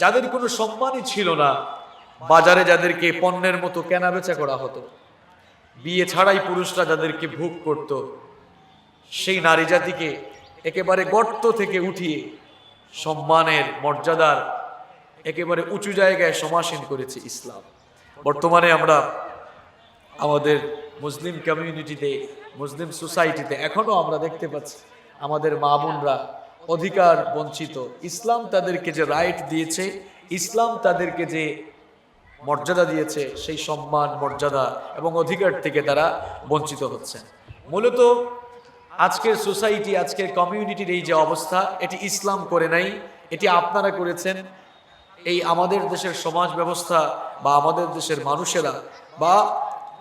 যাদের কোনো সম্মানই ছিল না, বাজারে যাদেরকে পণ্যের মতো কেনাবেচা করা হতো, বিয়ে ছাড়াই পুরুষরা যাদেরকে ভোগ করত, সেই নারী জাতিকে একেবারে গর্ত থেকে উঠিয়ে সম্মানের মর্যাদার একেবারে উঁচু জায়গায় সমাসীন করেছে ইসলাম। বর্তমানে আমরা আমাদের মুসলিম কমিউনিটিতে, মুসলিম সোসাইটিতে এখনো আমরা দেখতে পাচ্ছি আমাদের মা বোনরা অধিকার বঞ্চিত। ইসলাম তাদেরকে যে রাইট দিয়েছে, ইসলাম তাদেরকে যে মর্যাদা দিয়েছে, সেই সম্মান, মর্যাদা এবং অধিকার থেকে তারা বঞ্চিত হচ্ছে। মূলত আজকের সোসাইটি, আজকের কমিউনিটির এই যে অবস্থা, এটি ইসলাম করে নাই, এটি আপনারা করেছেন। এই আমাদের দেশের সমাজ ব্যবস্থা বা আমাদের দেশের মানুষেরা বা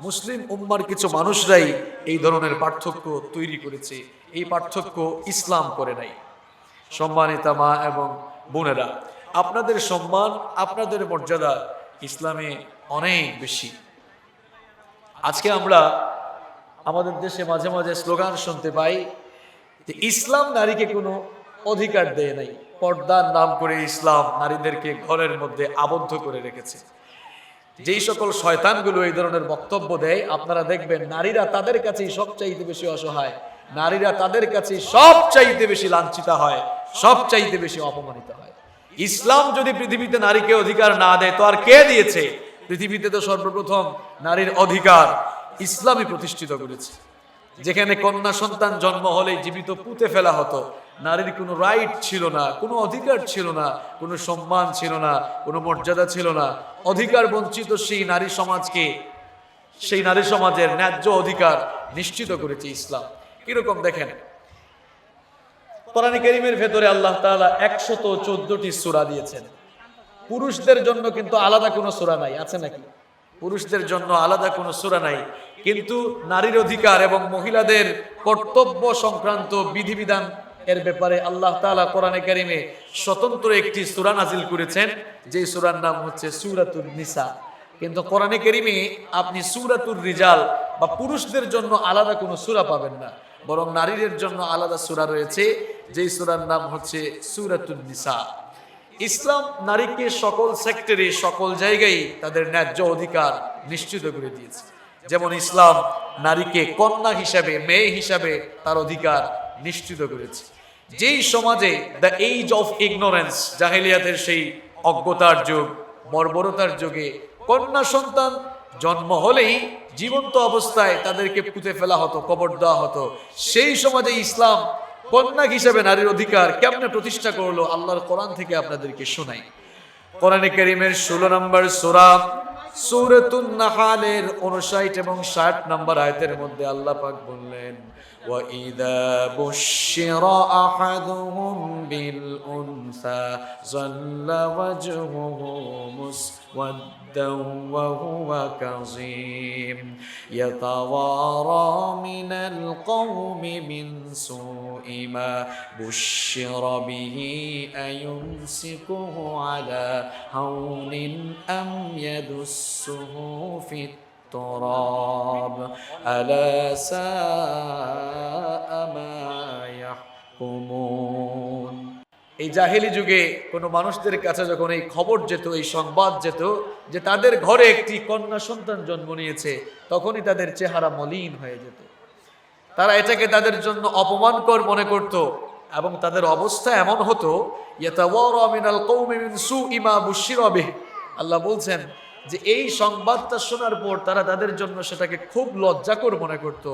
মুসলিম উম্মার কিছু মানুষরাই এই ধরনের পার্থক্য তৈরি করেছে। এই পার্থক্য ইসলাম করে নাই। সম্মানিতা মা এবং বোনেরা, আপনাদের সম্মান, আপনাদের মর্যাদা ইসলামে অনেক বেশি। আজকে আমরা আমাদের দেশে মাঝে মাঝে স্লোগান শুনতে পাই যে ইসলাম নারীকে কোনো অধিকার দেয় নাই, পর্দার নাম করে ইসলাম নারীদেরকে ঘরের মধ্যে আবদ্ধ করে রেখেছে। যেই সকল শয়তানগুলো এই ধরনের বক্তব্য দেয়, আপনারা দেখবেন নারীরা তাদের কাছেই সবচাইতে বেশি অসহায়, নারীরা তাদের কাছে সবচাইতে বেশি লাঞ্ছিত হয়, সবচাইতে বেশি অপমানিত হয়। ইসলাম যদি পৃথিবীতে নারীকে অধিকার না দেয় তো আর কে দিয়েছে? পৃথিবীতে তো সর্বপ্রথম নারীর অধিকার ইসলামই প্রতিষ্ঠিত করেছে। যেখানে কন্যা সন্তান জন্ম হলে জীবিত পুঁতে ফেলা হতো, নারীর কোনো রাইট ছিল না, কোনো অধিকার ছিল না, কোনো সম্মান ছিল না, কোনো মর্যাদা ছিল না। অধিকার বঞ্চিত সেই নারী সমাজকে, সেই নারী সমাজের ন্যায্য অধিকার নিশ্চিত করেছে ইসলাম। কিরকম দেখেন, কোরআন কারীমের ভেতরে আল্লাহ তাআলা 114টি সূরা দিয়েছেন। পুরুষদের জন্য কিন্তু আলাদা কোনো সূরা নাই, আছে নাকি? পুরুষদের জন্য আলাদা কোনো সূরা নাই, কিন্তু নারীর অধিকার এবং মহিলাদের কর্তব্য সংক্রান্ত বিধিবিধান এর ব্যাপারে আল্লাহ তাআলা কোরআনে কারীমে স্বতন্ত্র একটি সূরা নাজিল করেছেন, যে সূরার নাম হচ্ছে সূরাতুন নিসা। কিন্তু কোরআনে কারীমে আপনি সূরাতুর রিজাল বা পুরুষদের জন্য আলাদা কোনো সূরা পাবেন না, বরং নারীদের জন্য আলাদা সূরা রয়েছে, যেই সূরার নাম হচ্ছে সূরাতুন নিসা। ইসলাম নারীকে সকল সেক্টরে, সকল জায়গায় তাদের ন্যায্য অধিকার নিশ্চিত করে দিয়েছে। যেমন ইসলাম নারীকে কন্যা হিসাবে, মেয়ে হিসাবে তার অধিকার নিশ্চিত করেছে। যেই সমাজে দ্য এজ অফ ইগনোরেন্স, জাহেলিয়াতের সেই অজ্ঞতার যুগ, বর্বরতার যুগে কন্যা সন্তান জন্ম হলেই জীবন্ত অবস্থায় তাদেরকে পুঁতে ফেলা হতো, কবর দেওয়া হতো, সেই সমাজে ইসলাম কন্যা হিসেবে নারীর অধিকার কেমনে প্রতিষ্ঠা করলো, আল্লাহর কোরআন থেকে আপনাদেরকে শোনাই। কোরআনে কারীমের 16 নম্বর সূরা সূরাতুন নাহলের 59 এবং 60 নম্বর আয়াতের মধ্যে আল্লাহ পাক বললেন, ওয়া ইযা বুশশিরা আহাদুহুম বিল উনসা যাল্লা ওয়াজহুহু মুসওয়াদ্দান ওয়া হুয়া কাযীম ইয়াতাওয়ারা মিনাল কওমি মিন সুই মা বুশশিরা বিহি আয়ুমসিকুহু আলা হাওনিন আম ইয়াদুসসুহু ফিত التراب ألا ساء ما يحكمون। এই জাহেলি যুগে কোনো মানুষদের কাছে যখন এই খবর যেত, এই সংবাদ যেত যে তাদের ঘরে একটি কন্যা সন্তান জন্ম নিয়েছে, তখনই তাদের চেহারা মলিন হয়ে যেত। তারা এটাকে তাদের জন্য অপমানকর মনে করত এবং তাদের অবস্থা এমন হতো, ইয়াতাওয়ারা মিনাল কওমি মিন সুই মা বুশশিরা বিহি। আল্লাহ বলছেন যে এই সংবাদটা শোনার পর তারা তাদের জন্য সেটাকে খুব লজ্জাকর মনে করত,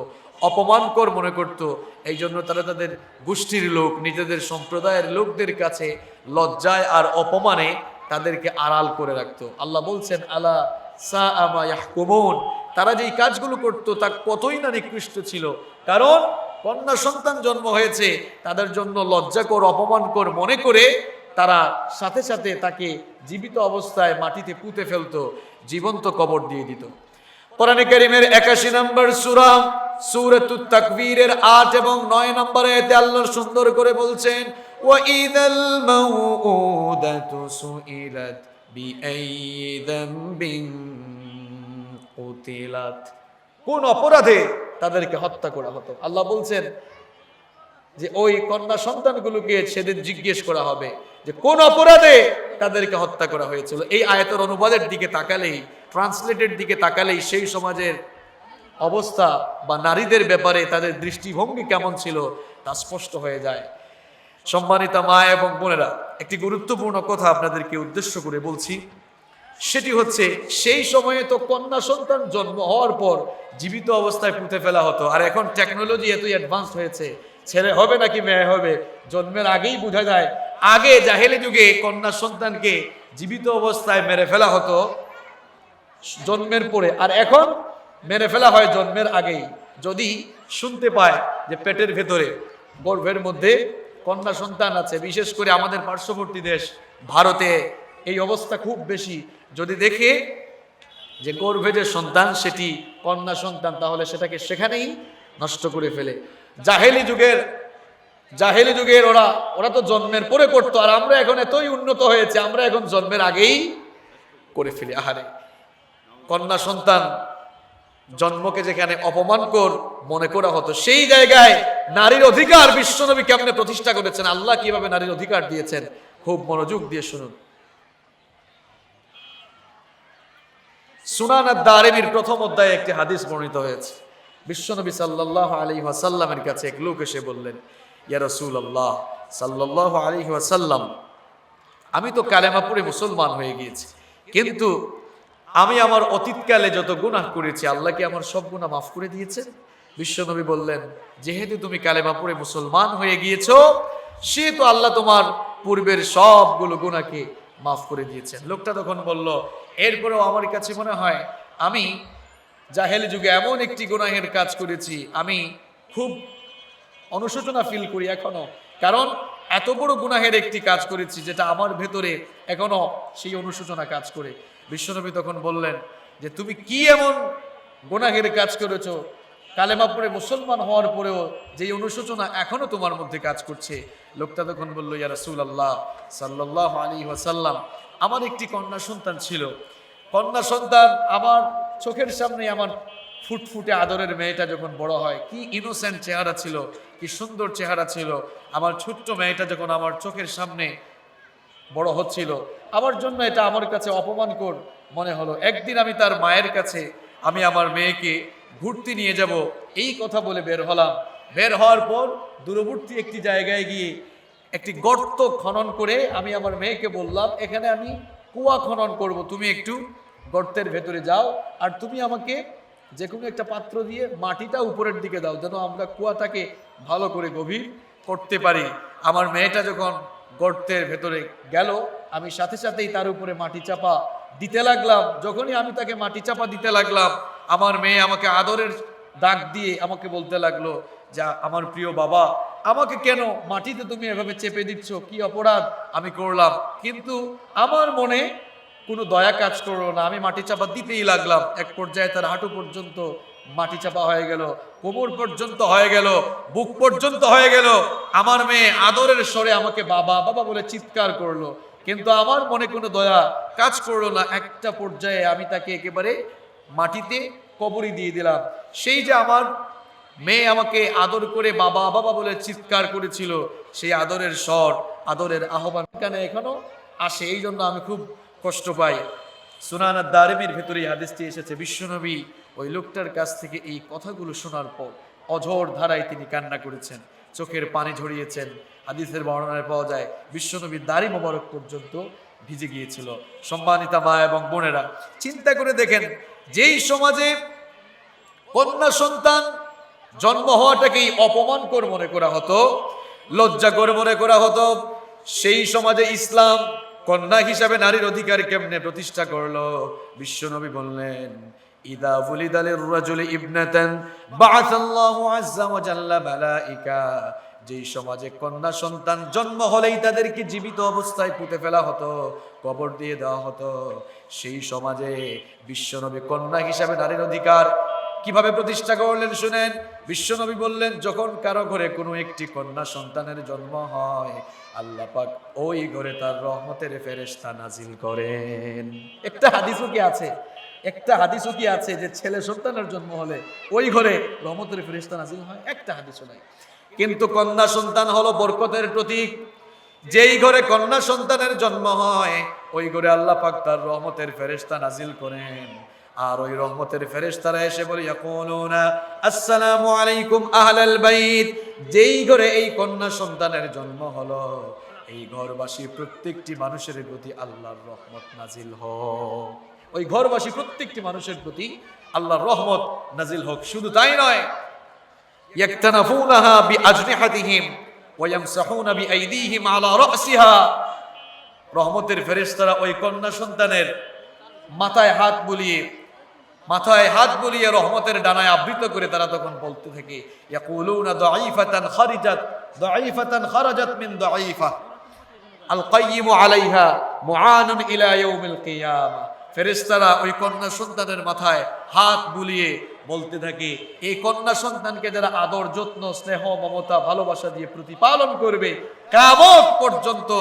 অপমানকর মনে করত। এই জন্য তারা তাদের গোষ্ঠীর লোক, নিজেদের সম্প্রদায়ের লোকদের কাছে লজ্জায় আর অপমানে তাদেরকে আড়াল করে রাখতো। আল্লাহ বলছেন, আলা সাআ মা ইয়াহকুমুন, তারা যেই কাজগুলো করত তা কতই না নিকৃষ্ট ছিল। কারণ কন্যা সন্তান জন্ম হয়েছে, তাদের জন্য লজ্জাকর, অপমানকর মনে করে তারা সাথে সাথে তাকে জীবিত অবস্থায় মাটিতে পুঁতে ফেলতো, জীবন্ত কবর দিয়ে দিত। কোরআনে কারীমের 81 নম্বর সূরা সূরাতুত তাকবীরের 8 এবং 9 নম্বর আয়াতে আল্লাহ সুন্দর করে বলছেন, ওয়া ইযাল মাউউদাতু সুইলাত বিআইয়ি যামবিন কুতিলাত, কোন অপরাধে তাদেরকে হত্যা করা হতো। আল্লাহ বলছেন যে ওই কন্যা সন্তানগুলোকে সেদিন জিজ্ঞেস করা হবে যে কোন অপরাধে তাদেরকে হত্যা করা হয়েছিল। এই আয়াতের অনুবাদের দিকে তাকালেই, ট্রান্সলেটের দিকে তাকালেই সেই সমাজের অবস্থা বা নারীদের ব্যাপারে তাদের দৃষ্টিভঙ্গি কেমন ছিল তা স্পষ্ট হয়ে যায়। সম্মানিত মা এবং বোনেরা, একটি গুরুত্বপূর্ণ কথা আপনাদেরকে উদ্দেশ্য করে বলছি। সেটি হচ্ছে, সেই সময়ে তো কন্যা সন্তান জন্ম হওয়ার পর জীবিত অবস্থায় পুঁতে ফেলা হতো, আর এখন টেকনোলজি এতই অ্যাডভান্স হয়েছে, ছেলে হবে নাকি মেয়ে হবে জন্মের আগেই বোঝা যায়। আগে জাহেলি যুগে কন্যা সন্তানকে জীবিত অবস্থায় মেরে ফেলা হতো জন্মের পরে, আর এখন মেরে ফেলা হয় জন্মের আগেই। যদি শুনতে পায় যে পেটের ভেতরে, গর্ভের মধ্যে কন্যা সন্তান আছে, বিশেষ করে আমাদের পার্শ্ববর্তী দেশ ভারতে এই অবস্থা খুব বেশি। যদি দেখে যে গর্ভে যে সন্তান সেটি কন্যা সন্তান, তাহলে সেটাকে সেখানেই নষ্ট করে ফেলে। জাহেলি যুগের ওরা তো জন্মের পরে করতো, আর আমরা এখন এতই উন্নত হয়েছে, আমরা এখন জন্মের আগেই করে ফেলি। আহারে, কন্যা সন্তান জন্মকে যেখানে অপমানকর মনে করা হতো, সেই জায়গায় নারীর অধিকার বিশ্বনবী কেমনে প্রতিষ্ঠা করেছেন, আল্লাহ কিভাবে নারীর অধিকার দিয়েছেন, খুব মনোযোগ দিয়ে শুনুন। সুনান আদ-দারিমির প্রথম অধ্যায়ে একটি হাদিস বর্ণিত হয়েছে। বিশ্বনবী সাল্লাল্লাহু আলাইহি ওয়াসাল্লামের কাছে এক লোক এসে বললেন, ইয়া রাসূলুল্লাহ সাল্লাল্লাহু আলাইহি ওয়াসাল্লাম, আমি তো কালেমা পড়ে মুসলমান হয়ে গিয়েছি, কিন্তু আমি আমার অতীতকালে যত গুনাহ করেছি, আল্লাহ কি আমার সব গুনাহ মাফ করে দিয়েছেন? বিশ্বনবী বললেন, যেহেতু তুমি কালেমা পড়ে মুসলমান হয়ে গিয়েছো, সেহেতু আল্লাহ তোমার পূর্বের সবগুলো গুনাহকে মাফ করে দিয়েছেন। লোকটা তখন বলল, এরপরেও আমার কাছে মনে হয় আমি জাহেলি যুগে এমন একটি গুনাহের কাজ করেছি, আমি খুব অনুশোচনা ফিল করি এখনো, কারণ এত বড় গুনাহের একটি কাজ করেছি যেটা আমার ভেতরে এখনো সেই অনুশোচনা কাজ করে। বিশ্বনবী তখন বললেন যে, তুমি কি এমন গুনাহের কাজ করেছো কালেমা পড়ে মুসলমান হওয়ার পরেও যেই অনুশোচনা এখনো তোমার মধ্যে কাজ করছে? লোকটা তখন বলল, ইয়া রাসূলুল্লাহ সাল্লাল্লাহু আলাইহি ওয়াসাল্লাম, আমার একটি কন্যা সন্তান ছিল। কন্যা সন্তান আমার চোখের সামনে, আমার ফুটফুটে আদরের মেয়েটা যখন বড় হয়, কি ইনোসেন্ট চেহারা ছিল, কি সুন্দর চেহারা ছিল। আমার ছোট্ট মেয়েটা যখন আমার চোখের সামনে বড় হচ্ছিল, আমার জন্য এটা আমার কাছে অপমানকর মনে হলো। একদিন আমি তার মায়ের কাছে আমি আমার মেয়েকে ঘুরতে নিয়ে যাব এই কথা বলে বের হলাম। বের হওয়ার পর দূরবর্তী একটি জায়গায় গিয়ে একটি গর্ত খনন করে আমি আমার মেয়েকে বললাম, এখানে আমি কুয়া খনন করব, তুমি একটু গর্তের ভেতরে যাও, আর তুমি আমাকে যে কোনো একটা পাত্র দিয়ে মাটিটা উপরের দিকে দাও, যেন আমরা কুয়াটাকে ভালো করে গভীর করতে পারি। আমার মেয়েটা যখন গর্তের ভেতরে গেল, আমি সাথে সাথেই তার উপরে মাটি চাপা দিতে লাগলাম। যখনই আমি তাকে মাটি চাপা দিতে লাগলাম, আমার মেয়ে আমাকে আদরের ডাক দিয়ে আমাকে বলতে লাগলো, যা আমার প্রিয় বাবা, আমাকে কেন মাটিতে তুমি এভাবে চেপে দিচ্ছ, কি অপরাধ আমি করলাম? কিন্তু আমার মনে কোনো দয়া কাজ করলো না, আমি মাটি চাপা দিতেই লাগলাম। এক পর্যায়ে তার হাঁটু পর্যন্ত মাটি চাপা হয়ে গেল, কোমর পর্যন্ত হয়ে গেল, বুক পর্যন্ত হয়ে গেল। আমার মেয়ে আদরের স্বরে আমাকে বাবা বাবা বলে চিৎকার করলো, কিন্তু আমার মনে কোনো দয়া কাজ করলো না। একটা পর্যায়ে আমি তাকে একেবারে মাটিতে কবরই দিয়ে দিলাম। সেই যে আমার মেয়ে আমাকে আদর করে বাবা বাবা বলে চিৎকার করেছিল, সেই আদরের স্বর, আদরের আহ্বান কানে এখনো আসে, এই জন্য আমি খুব কষ্ট পাই। সুনান আদ-দারিমির ভেতরে এই হাদিসটি এসেছে। বিশ্বনবী ওই লোকটার কাছ থেকে এই কথাগুলো শোনার পর অঝোর ধারায় তিনি কান্না করেছেন, চোখের পানি ঝরিয়েছেন। হাদিসের বর্ণনায় পাওয়া যায় বিশ্বনবীর দাড়ি মোবারক পর্যন্ত ভিজে গিয়েছিল। সম্মানিতা মা এবং বোনেরা, চিন্তা করে দেখেন, যেই সমাজে কন্যা সন্তান জন্ম হওয়াটাকেই অপমানকর মনে করা হতো, লজ্জাকর মনে করা হতো, সেই সমাজে ইসলাম কন্যা হিসাবে নারীর অধিকার কেমনে প্রতিষ্ঠা করলো? বিশ্বনবী বললেন, ইদা উলিদা লির-রাজুলি ইবনাতান বা'আসাল্লাহু আযজা ওয়া জাল্লা মালাইকা। যেই সমাজে কন্যা সন্তান জন্ম হলেই তাদেরকে জীবিত অবস্থায় পুঁতে ফেলা হতো, কবর দিয়ে দেওয়া হতো, সেই সমাজে বিশ্বনবী কন্যা হিসাবে নারীর অধিকার কিভাবে প্রতিষ্ঠা করলেন শুনেন। বিশ্বনবী বললেন, যখন কারো ঘরে কোনো একটি কন্যা সন্তানের জন্ম হয়, আল্লাহ পাক ওই ঘরে তার রহমতের ফেরেশতা নাজিল করেন। একটা হাদিসও কি আছে যে ছেলে সন্তানের জন্ম হলে ওই ঘরে রহমতের ফেরেশতা নাজিল হয়? একটা হাদিসও নাই। কিন্তু কন্যা সন্তান হলো বরকতের প্রতীক। যেই ঘরে কন্যা সন্তানের জন্ম হয় ওই ঘরে আল্লাহ পাক তার রহমতের ফেরেশতা নাজিল করেন। আর ওই রহমতের ফেরেশতারা এসে বলে ইয়াকুলুনা আসসালামু আলাইকুম আহলাল বাইত। যেই ঘরে এই কন্যা সন্তানের জন্ম হলো এই ঘরবাসী প্রত্যেকটি মানুষের প্রতি আল্লাহর রহমত নাজিল হোক। ওই ঘরবাসী প্রত্যেকটি মানুষের প্রতি আল্লাহর রহমত নাজিল হোক। শুধু তাই নয়, ইয়াকতানাফুনাহা বিআজনিহাতিহিম ওয়া ইয়ামসাহুনা বিআইদিহিম আলা রাসিহা। রহমতের ফেরেশতারা ওই কন্যা সন্তানের মাথায় হাত বুলিয়ে রহমতের ডানায় আবৃত করে তারা তখন বলতে থাকে ইয়াকুলুনা দাঈফাতান খারাজাত মিন দাঈফা আল কাইয়িমু আলাইহা মুআনুন ইলা ইয়াউমিল কিয়ামা। ফেরেশতারা ওই কন্যা সন্তানের মাথায় হাত বুলিয়ে বলতে থাকে এই কন্যা সন্তানকে যারা আদর যত্ন স্নেহ মমতা ভালোবাসা দিয়ে প্রতিপালন করবে কিয়ামত পর্যন্ত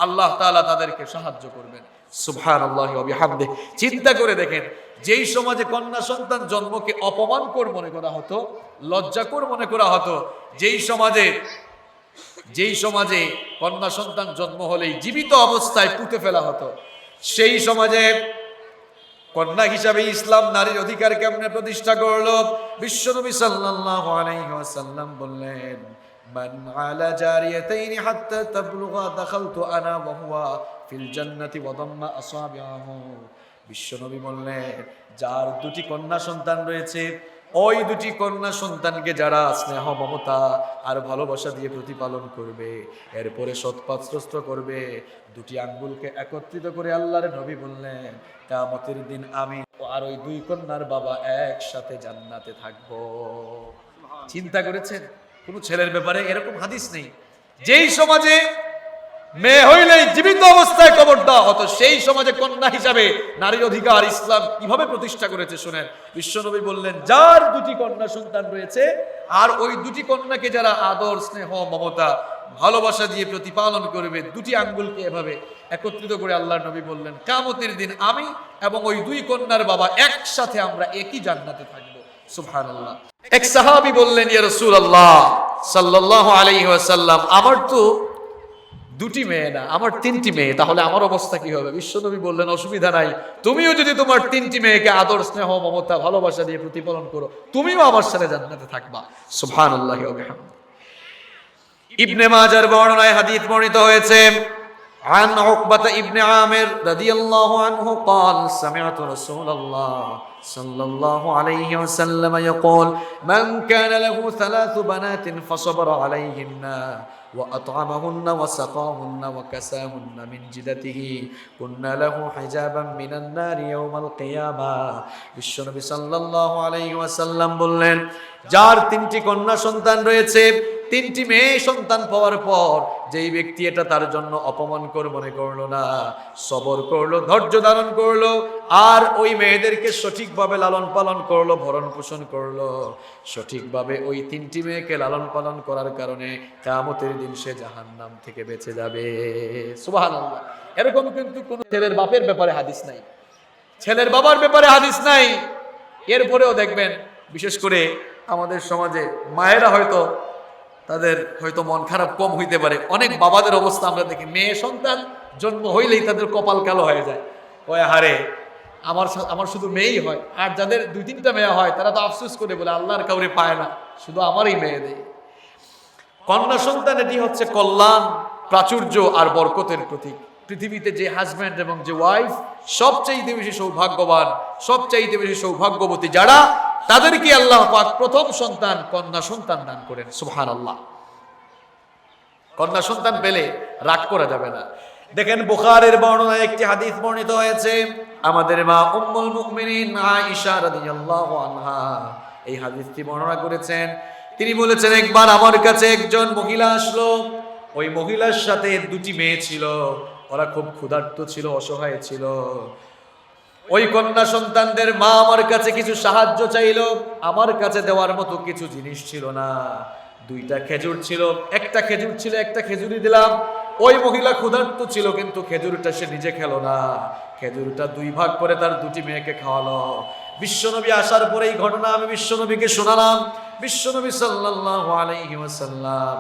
আল্লাহ তাআলা তাদেরকে সাহায্য করবেন। সুবহানাল্লাহি ওয়া বিহামদিহি। চিন্তা করে দেখেন, যেই সমাজে কন্যা সন্তান জন্মকে অপমানকর মনে করা হতো, লজ্জাকর মনে করা হতো, যেই সমাজে কন্যা সন্তান জন্ম হলেই জীবিত অবস্থায় পুঁতে ফেলা হতো, সেই সমাজে কন্যা হিসাবে ইসলাম নারীর অধিকার কেমনে প্রতিষ্ঠা করলো? বিশ্বনবী সাল্লাল্লাহু আলাইহি ওয়াসাল্লাম বললেন মান আলা জারিয়াতাইনি হাত্তা তাবলুগা দাখালতু আনা ওয়া হুয়া ফিল জান্নাতি ওয়া দাম্মা আসাবিআহু। বিশ্বনবী বললেন যার দুটি কন্যা সন্তান রয়েছে ওই দুটি কন্যা সন্তানকে যারা স্নেহ মমতা আর ভালোবাসা দিয়ে প্রতিপালন করবে, এরপরে সৎপথস্থ করবে, দুটি আঙ্গুলকে একত্রিত করে আল্লাহর নবী বললেন কিয়ামতের দিন আমি আর ওই দুই কন্যার বাবা একসাথে জান্নাতে থাকবো। চিন্তা করেছেন? কোন ছেলের ব্যাপারে এরকম হাদিস নেই। যেই সমাজে মেয়ে হইলেই জীবিত অবস্থায় কবর দেওয়া হতো, সেই সমাজে কন্যা হিসাবে নারীর অধিকার ইসলাম কিভাবে প্রতিষ্ঠা করেছে শুনেন। বিশ্বনবী বললেন যার দুটি কন্যা সন্তান রয়েছে আর ওই দুটি কন্যাকে যারা আদর স্নেহ মমতা ভালোবাসা দিয়ে প্রতিপালন করবে, দুটি আঙ্গুলকে এভাবে একত্রিত করে আল্লাহর নবী বললেন কিয়ামতের দিন আমি এবং ওই দুই কন্যার বাবা একসাথে আমরা একই জান্নাতে থাকবো। সুবহানাল্লাহ। এক সাহাবী বললেন ইয়া রাসূলুল্লাহ সাল্লাল্লাহু আলাইহি ওয়াসাল্লাম আমার তো দুটি মেয়ে না, আমার তিনটি মেয়ে, তাহলে আমার অবস্থা কি হবে? বিশ্বনবী বললেন অসুবিধা নাই, তুমিও যদি তোমার তিনটি মেয়েকে আদর স্নেহ মমতা ভালোবাসা দিয়ে প্রতিপালন করো তুমিও আমার সাথে জান্নাতে থাকবা। সুবহানাল্লাহি ওয়া বিহামদিহি। ইবনে মাজার বর্ণনায় হাদিস বর্ণিত হয়েছে عن عقبة ابن عامر رضي الله عنه قال سمعت رسول الله صلى الله عليه وسلم يقول من كان له 3 بنات فصبر عليهن وأطعمهن وسقاهن وكساهن من جدته كنا له حجابا من النار يوم القيامة। বিশ্বনবী সাল্লাল্লাহু আলাইহি ওয়াসাল্লাম বললেন যার তিনটি কন্যা সন্তান রয়েছে, তিনটি মেয়ে সন্তান পাওয়ার পর যেই ব্যক্তি এটা তার জন্য অপমানকর মনে করলো না, সবর করলো, ধৈর্য ধারণ করলো আর ওই মেয়েদেরকে সঠিকভাবে লালন পালন করলো, ভরণ পোষণ করলো, সঠিকভাবে ওই তিনটি মেয়েকে লালন পালন করার কারণে কিয়ামতের দিন সে জাহান্নাম থেকে বেঁচে যাবে। সুবহানাল্লাহ। এরকম কিন্তু কোন ছেলের বাপের ব্যাপারে হাদিস নাই, ছেলের বাবার ব্যাপারে হাদিস নাই। এরপরেও দেখবেন বিশেষ করে আমাদের সমাজে মায়েরা তাদের হয়তো মন খারাপ কম হইতে পারে, অনেক বাবাদের অবস্থা আমরা দেখি মেয়ে সন্তান জন্ম হইলেই তাদের কপাল কালো হয়ে যায়, ওই হারে আমার শুধু মেয়েই হয়, আর যাদের 2-3টা মেয়ে হয় তারা তো আফসোস করে বলে আল্লাহর কাউরে পায় না, শুধু আমারই মেয়ে দেয়। কন্যা সন্তান এটি হচ্ছে কল্যাণ, প্রাচুর্য আর বরকতের প্রতীক। পৃথিবীতে যে হাজব্যান্ড এবং যে ওয়াইফ সবচাইতে বেশি সৌভাগ্যবান, সবচাইতে বেশি সৌভাগ্যবতী যারা, তাদেরকে আল্লাহ পাক প্রথম সন্তান কন্যা সন্তান দান করেন। সুবহানাল্লাহ। কন্যা সন্তান পেলে রাগ করা যাবে না। দেখেন বুখারীর বর্ণনায় একটি হাদিস বর্ণিত হয়েছে, আমাদের মা উম্মুল মুমিনিন আয়েশা রাদিয়াল্লাহু আনহা এই হাদিসটি বর্ণনা করেছেন। তিনি বলেছেন একবার আমার কাছে একজন মহিলা আসলো, ওই মহিলার সাথে 2টি মেয়ে ছিল, ওরা খুব ক্ষুধার্ত ছিল, অসহায় ছিল। ওই কন্যা সন্তানদের মা আমার কাছে কিছু সাহায্য চাইলো, আমার কাছে দেওয়ার মতো কিছু জিনিস ছিল না। 2টা খেজুর ছিল, একটা খেজুর ছিল, একটা খেজুরই দিলাম। ওই মহিলা ক্ষুধার্ত ছিল কিন্তু খেজুরটা সে নিজে খেলো না, খেজুরটা 2 ভাগ করে তার 2টি মেয়েকে খাওয়ালো। বিশ্বনবী আসার পরে এই ঘটনা আমি বিশ্বনবীকে শোনালাম। বিশ্বনবী সাল্লাল্লাহু আলাইহি ওয়াসাল্লাম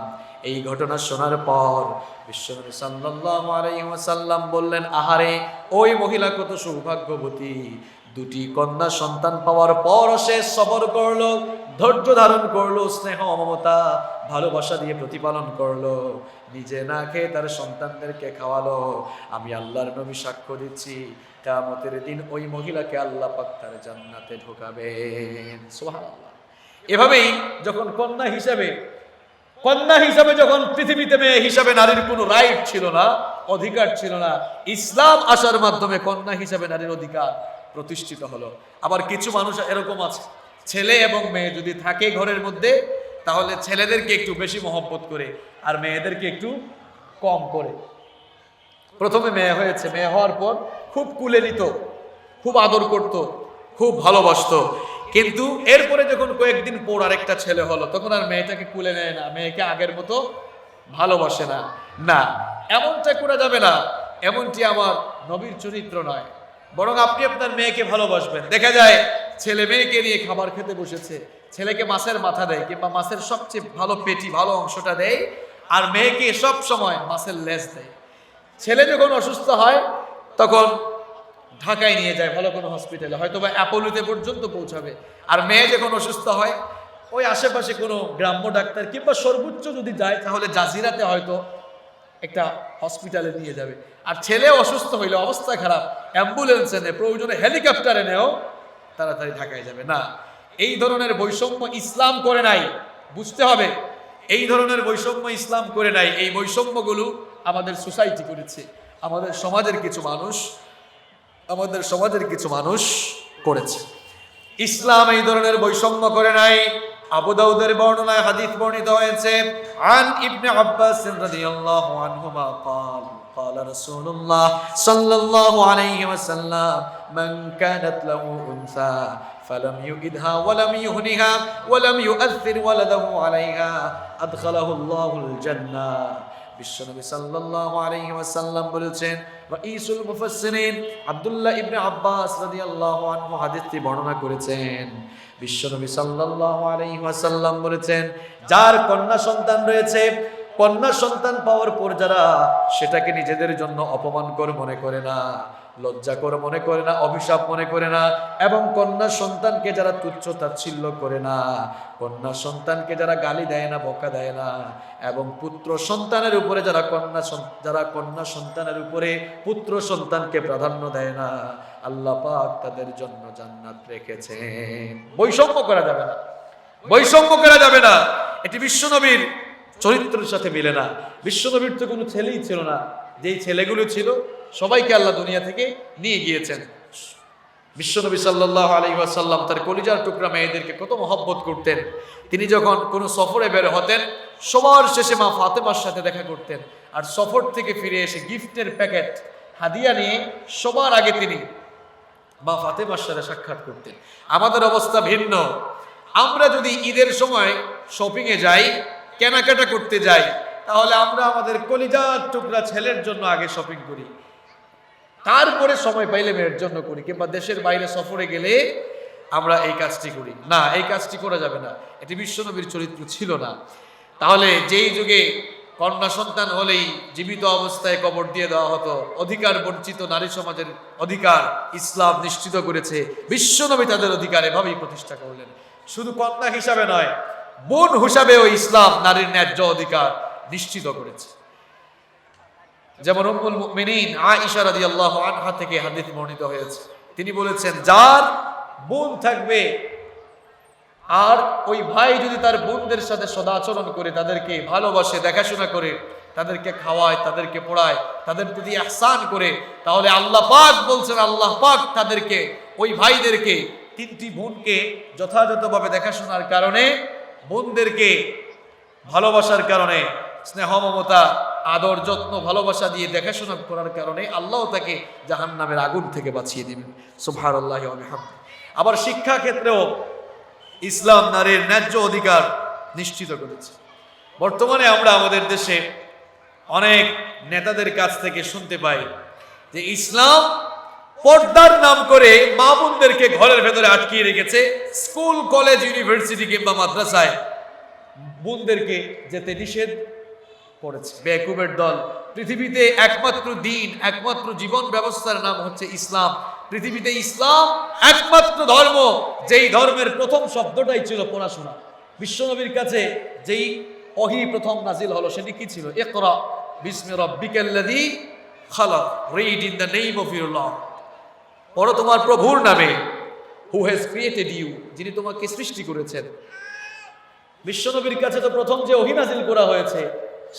এই ঘটনা শোনার পর বিশ্বনবী সাল্লাল্লাহু আলাইহি ওয়াসাল্লাম বললেন, আহারে ওই মহিলা কত সৌভাগ্যবতী, দুটি কন্যা সন্তান পাওয়ার পর সে সবর করলো, ধৈর্য ধারণ করলো, স্নেহ মমতা ভালোবাসা দিয়ে প্রতিপালন করলো, নিজে না খেয়ে তার সন্তানদেরকে খাওয়ালো। আমি আল্লাহর নবী সাক্ষ্য দিচ্ছি, কিয়ামতের দিন ওই মহিলাকে আল্লাহ পাক তার জান্নাতে ঢোকাবেন। সুবহানাল্লাহ। এভাবেই যখন কন্যা হিসাবে যখন পৃথিবীতে মেয়ে হিসাবে নারীর কোনো রাইট ছিল না, অধিকার ছিল না, ইসলাম আসার মাধ্যমে কন্যা হিসাবে নারীর অধিকার প্রতিষ্ঠিত হলো। আবার কিছু মানুষ এরকম আছে, ছেলে এবং মেয়ে যদি থাকে ঘরের মধ্যে, তাহলে ছেলেদেরকে একটু বেশি মহব্বত করে আর মেয়েদেরকে একটু কম করে। প্রথমে মেয়ে হয়েছে, মেয়ে হওয়ার পর খুব কুলে নিত, খুব আদর করত, খুব ভালোবাসতো, কিন্তু এরপরে যখন কয়েকদিন পর আরেকটা ছেলে হলো, তখন আর মেয়েটাকে কুলে নেয় না, মেয়েকে আগের মতো ভালোবাসে না। না, এমনটা করা যাবে না, এমনটি আমার নবীর চরিত্র নয়। বরং আপনি আপনার মেয়েকে ভালোবাসবেন। দেখা যায় ছেলে মেয়েকে নিয়ে খাবার খেতে বসেছে, ছেলেকে মাছের মাথা দেয় কিংবা মাছের সবচেয়ে ভালো পেটি, ভালো অংশটা দেয়, আর মেয়েকে সব সময় মাছের লেজ দেয়। ছেলে যখন অসুস্থ হয় তখন ঢাকায় নিয়ে যায় ভালো কোনো হসপিটালে, হয়তো বা অ্যাপোলোতে পর্যন্ত পৌঁছাবে। আর মেয়ে যখন অসুস্থ হয় ওই আশেপাশে কোনো গ্রাম্য ডাক্তার কিংবা সর্বোচ্চ যদি যায় তাহলে জাজিরাতে হয়তো একটা হসপিটালে নিয়ে যাবে। আর ছেলে অসুস্থ হইলে, অবস্থা খারাপ, অ্যাম্বুলেন্সে নে, প্রয়োজনে হেলিকপ্টারে নেও, তাড়াতাড়ি ঢাকায় যাবে না। এই ধরনের বৈষম্য ইসলাম করে নাই, বুঝতে হবে। এই ধরনের বৈষম্য ইসলাম করে নাই, এই বৈষম্যগুলো আমাদের সোসাইটি করেছে, আমাদের সমাজের কিছু মানুষ করেছে। ইসলাম এই ধরনের বৈষম্য করে নাই। আবু দাউদের বর্ণনায় হাদিস বর্ণিত হয়েছে, আন ইবনে আব্বাস রাদিয়াল্লাহু আনহুমা قال قال رسول الله صلى الله عليه وسلم من كانت له انثى فلم يؤدها ولم يهنها ولم يؤثر ولده عليها ادخله الله الجنه। বিশ্বনবী সাল্লাল্লাহু আলাইহি ওয়াসাল্লাম বলেছেন, রাইসুল মুফাসসিরিন আব্দুল্লাহ ইবনে আব্বাস রাদিয়াল্লাহু আনহু হাদিসটি বর্ণনা করেছেন। বিশ্বনবী সাল্লাল্লাহু আলাইহি ওয়াসাল্লাম বলেছেন, যার কন্যা সন্তান রয়েছে, কন্যা সন্তান পাওয়ার পর যারা সেটাকে নিজেদের জন্য অপমানকর মনে করে না, লজ্জাকর মনে করে না, অভিশাপ মনে করে না, এবং কন্যা সন্তানকে যারা তুচ্ছ তাচ্ছিল্য করে না, কন্যা সন্তানকে যারা গালি দেয় না, বকা দেয় না, এবং পুত্র সন্তানের উপরে যারা কন্যা সন্তানের উপরে পুত্র সন্তানকে প্রাধান্য দেয় না, আল্লাহ পাক তাদের জন্য জান্নাত রেখেছেন। বৈষম্য করা যাবে না, বৈষম্য করা যাবে না। এটি বিশ্বনবীর চরিত্রের সাথে মিলে না। বিশ্বনবীর তো কোনো ছেলেই ছিল না, যেই ছেলেগুলো ছিল সবাইকে আল্লাহ দুনিয়া থেকে নিয়ে গিয়েছেন। বিশ্বনবী সাল্লাল্লাহু আলাইহি ওয়াসাল্লাম তার কলিজার টুকরা মেয়েদেরকে কত মহব্বত করতেন। তিনি যখন কোনো সফরে বের হতেন, সবার শেষে মা ফাতেমার সাথে দেখা করতেন, আর সফর থেকে ফিরে এসে গিফটের প্যাকেট হাদিয়া নিয়ে সবার আগে তিনি মা ফাতেমার সাথে সাক্ষাৎ করতেন। আমাদের অবস্থা ভিন্ন। আমরা যদি ঈদের সময় শপিংয়ে যাই, কেনাকাটা করতে যাই, তাহলে আমরা আমাদের কলিজার টুকরা ছেলের জন্য আগে শপিং করি, তারপরে সময় পাইলে মেয়ের জন্য করি, কিংবা দেশের বাইরে সফরে গেলে আমরা এই কাজটি করি না। এই কাজটি করা যাবে না, এটি বিশ্বনবীর চরিত্র ছিল না। তাহলে যেই যুগে কন্যা সন্তান হলেই জীবিত অবস্থায় কবর দিয়ে দেওয়া হতো, অধিকার বঞ্চিত নারী সমাজের অধিকার ইসলাম নিশ্চিত করেছে। বিশ্বনবী তাদের অধিকার এভাবেই প্রতিষ্ঠা করলেন। শুধু কন্যা হিসাবে নয়, বোন হিসাবেও ইসলাম নারীর ন্যায্য অধিকার নিশ্চিত করেছে। যেমন উম্মুল মুমিনিন আয়েশা রাদিয়াল্লাহু আনহা থেকে হাদিস বর্ণিত হয়েছে, তিনি বলেছেন, যার বোন থাকবে আর ওই ভাই যদি তার বোনদের সাথে সদাচরণ করে, তাদেরকে ভালোবাসে, দেখাশোনা করে, তাদেরকে খাওয়ায়, তাদেরকে পড়ায়, তাদের প্রতি ইহসান করে, তাহলে আল্লাহ পাক বলছেন, আল্লাহ পাক তাদেরকে, ওই ভাইদেরকে, তিনটি বোনকে যথাযথভাবে দেখাশোনার কারণে, বোনদেরকে ভালোবাসার কারণে, স্নেহ মমতা আদর যত্ন ভালোবাসা দিয়ে দেখাশোনা করার কারণে আল্লাহ তাকে জাহান্নামের আগুন থেকে বাঁচিয়ে দিবেন। সুবহানাল্লাহি ওয়া বিহামদিহি। আবার শিক্ষা ক্ষেত্রেও ইসলাম নারীর ন্যায্য অধিকার নিশ্চিত করেছে। বর্তমানে আমরা আমাদের দেশে অনেক নেতাদের কাছ থেকে শুনতে পাই যে ইসলাম পর্দার নাম করে মা বোনদেরকে ঘরের ভেতরে আটকিয়ে রেখেছে। স্কুল, কলেজ, ইউনিভার্সিটি কিংবা মাদ্রাসায় বোনদেরকে যেতে নিষেধ করেছে। বেকুবের দল। পৃথিবীতে একমাত্র দিন, একমাত্র জীবন ব্যবস্থার নাম হচ্ছে ইসলাম। পৃথিবীতে ইসলাম একমাত্র ধর্ম, যেই ধর্মের প্রথম শব্দটাই ছিল পড়াশোনা। বিশ্বনবীর কাছে যেই ওহী প্রথম নাজিল হলো সেটি কি ছিল? ইকরা বিসমি রাব্বিকাল্লাযী খালাক, read in the name of your lord. পড়ো তোমার প্রভুর নামে, হু হ্যাজ ক্রিয়েটেড ইউ, যিনি তোমাকে সৃষ্টি করেছেন। বিশ্বনবীর কাছে তো প্রথম যে ওহী নাজিল করা হয়েছে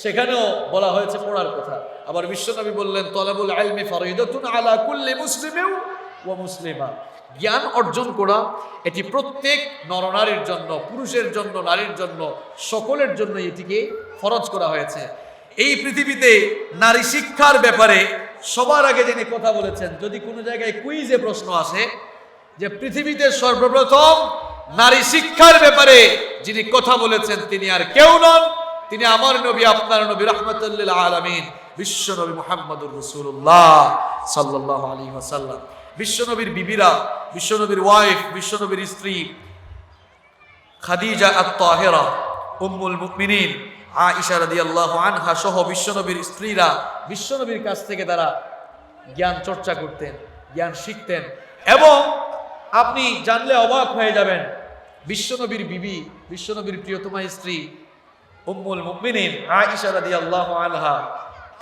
সেখানেও বলা হয়েছে পড়ার কথা। আবার বিশ্বনবী বললেন, তলাবুল ইলমি ফরিদাতুন আলা কুল্লি মুসলিমিন ওয়া মুসলিমা, জ্ঞান অর্জন করা এটি প্রত্যেক নরনারীর জন্য, পুরুষের জন্য, নারীর জন্য, সকলের জন্য এটিকে ফরজ করা হয়েছে। এই পৃথিবীতে নারী শিক্ষার ব্যাপারে সবার আগে যিনি কথা বলেছেন, যদি কোনো জায়গায় কুইজে প্রশ্ন আসে যে পৃথিবীতে সর্বপ্রথম নারী শিক্ষার ব্যাপারে যিনি কথা বলেছেন তিনি আর কেউ নন, তিনি আমার নবী, আপনার নবী, রাহমাতুল লিল আলামিন, বিশ্ব নবী মুহাম্মদুর রাসূলুল্লাহ সাল্লাল্লাহু আলাইহি ওয়াসাল্লাম। বিশ্বনবীর বিবিরা, বিশ্বনবীর ওয়াইফ, বিশ্বনবীর স্ত্রী খাদিজা আত-তাহিরা, উম্মুল মুমিনিন আয়েশা রাদিয়াল্লাহু আনহা সহ বিশ্বনবীর স্ত্রীরা বিশ্বনবীর কাছ থেকে তারা জ্ঞান চর্চা করতেন, জ্ঞান শিখতেন। এবং আপনি জানলে অবাক হয়ে যাবেন, বিশ্বনবীর বিবি, বিশ্বনবীর প্রিয়তমা স্ত্রী উম্মুল মুমিনিন আয়েশা রাদিয়াল্লাহু আনহা,